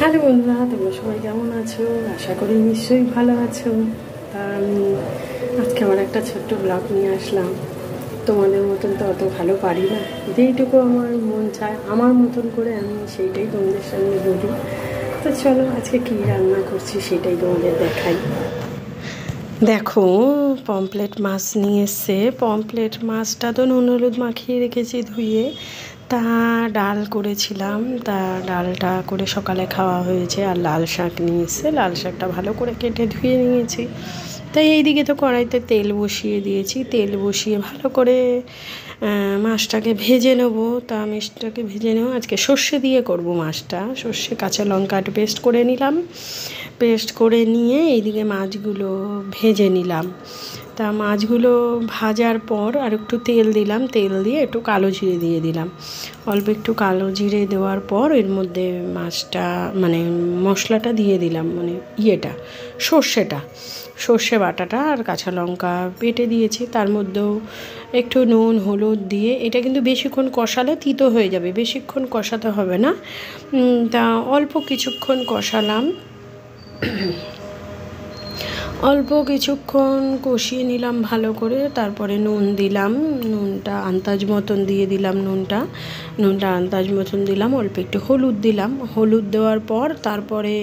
Hello বন্ধুরা, তোমরা সবাই কেমন আছো? আশা করি নিশ্চয়ই ভালো আছো। তা আমি আজকে আমার একটা ছোট্ট ব্লগ নিয়ে আসলাম। তোমাদের মতন তো অত ভালো পারি না, যেইটুকু আমার মন চায় আমার মতন করে আমি সেইটাই তোমাদের সামনে বলি। তো চলো আজকে কী রান্না করছি সেটাই তোমাদের দেখাই। দেখো, পমফ্লেট মাছ নিয়ে এসছে। পমফ্লেট মাছটা তো নুন হলুদ মাখিয়ে রেখেছি ধুয়ে। তা ডাল করেছিলাম, তা ডালটা করে সকালে খাওয়া হয়েছে। আর লাল শাক নিয়ে এসছে, লাল শাকটা ভালো করে কেটে ধুয়ে নিয়েছি। তাই এইদিকে তো কড়াইতে তেল বসিয়ে দিয়েছি। তেল বসিয়ে ভালো করে মাছটাকে ভেজে নেবো। তা মাছটাকে ভেজে নেবো, আজকে সর্ষে দিয়ে করব মাছটা। সর্ষে কাঁচা লঙ্কা একটু পেস্ট করে নিলাম। পেস্ট করে নিয়ে এইদিকে মাছগুলো ভেজে নিলাম। তা মাছগুলো ভাজার পর আর একটু তেল দিলাম, তেল দিয়ে একটু কালো জিরে দিয়ে দিলাম। অল্প একটু কালো জিরে দেওয়ার পর এর মধ্যে মাছটা মানে মশলাটা দিয়ে দিলাম, মানে সর্ষে বাটাটা আর কাঁচা লঙ্কা বেটে দিয়েছি। তার মধ্যেও একটু নুন হলুদ দিয়ে, এটা কিন্তু বেশিক্ষণ কষালে তিতো হয়ে যাবে, বেশিক্ষণ কষাতে হবে না। তা অল্প কিছুক্ষণ কষালাম, অল্প কিছুক্ষণ কষিয়ে নিলাম ভালো করে। তারপরে নুন দিলাম, নুনটা আন্দাজ মতন দিয়ে দিলাম। নুনটা আন্দাজ মতন দিলাম। অল্প একটু হলুদ দিলাম। হলুদ দেওয়ার পর তারপরে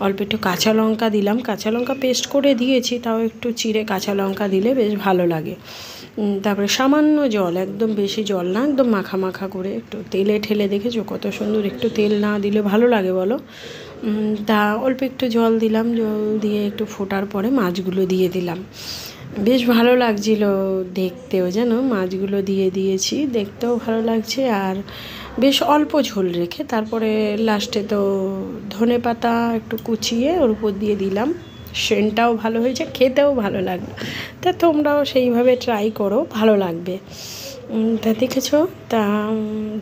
অল্প একটু কাঁচা লঙ্কা দিলাম। কাঁচা লঙ্কা পেস্ট করে দিয়েছি, তাও একটু চিড়ে কাঁচা লঙ্কা দিলে বেশ ভালো লাগে। তারপরে সামান্য জল, একদম বেশি জল না, একদম মাখা মাখা করে একটু তেলে ঠেলে, দেখেছো কত সুন্দর। একটু তেল না দিলে ভালো লাগে বলো? তা অল্প একটু জল দিলাম। জল দিয়ে একটু ফোটার পরে মাছগুলো দিয়ে দিলাম। বেশ ভালো লাগছিল দেখতেও, যেন মাছগুলো দিয়ে দিয়েছি, দেখতেও ভালো লাগছে। আর বেশ অল্প ঝোল রেখে তারপরে লাস্টে তো ধনে পাতা একটু কুচিয়ে ওর উপর দিয়ে দিলাম। সেন্টটাও ভালো হয়েছে, খেতেও ভালো লাগলো। তা তোমরাও সেইভাবে ট্রাই করো, ভালো লাগবে। তা দেখেছো, তা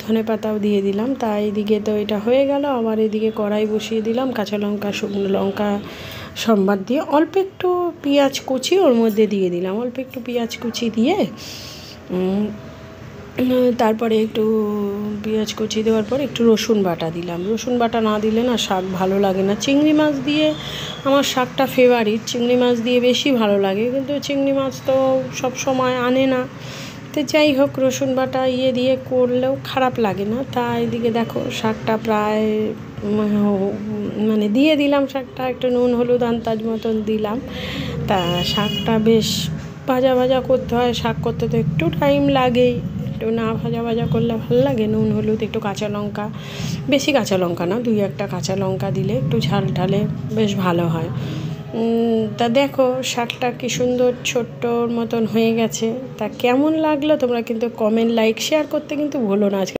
ধনে পাতাও দিয়ে দিলাম। তা এইদিকে তো এটা হয়ে গেল। আবার এদিকে কড়াই বসিয়ে দিলাম, কাঁচা লঙ্কা শুকনো লঙ্কা সম্বাদ দিয়ে অল্প একটু পেঁয়াজ কুচি ওর মধ্যে দিয়ে দিলাম। অল্প একটু পেঁয়াজ কুচি দিয়ে তারপরে একটু পেঁয়াজ কুচি দেওয়ার পর একটু রসুন বাটা দিলাম। রসুন বাটা না দিলে না শাক ভালো লাগে না। চিংড়ি মাছ দিয়ে আমার শাকটা ফেভারিট, চিংড়ি মাছ দিয়ে বেশি ভালো লাগে, কিন্তু চিংড়ি মাছ তো সব সময় আনে না। তো যাই হোক, রসুন বাটা দিয়ে করলেও খারাপ লাগে না। তা এদিকে দেখো শাকটা প্রায় মানে দিয়ে দিলাম। শাকটা একটু নুন হলুদ আন্দাজ মতন দিলাম। তা শাকটা বেশ ভাজা ভাজা করতে হয়, শাক করতে তো একটু টাইম লাগেই, একটু না ভাজা করলে ভালো লাগে। নুন হলুদ একটু কাঁচা লঙ্কা, বেশি কাঁচা লঙ্কা না, 2-1টা কাঁচা লঙ্কা দিলে একটু ঝাল ঢালে বেশ ভালো হয়। তা দেখো শাকটা কি সুন্দর ছোট্টর মতন হয়ে গেছে। তা কেমন লাগলো তোমরা কিন্তু কমেন্ট লাইক শেয়ার করতে কিন্তু ভুলো না। আজকে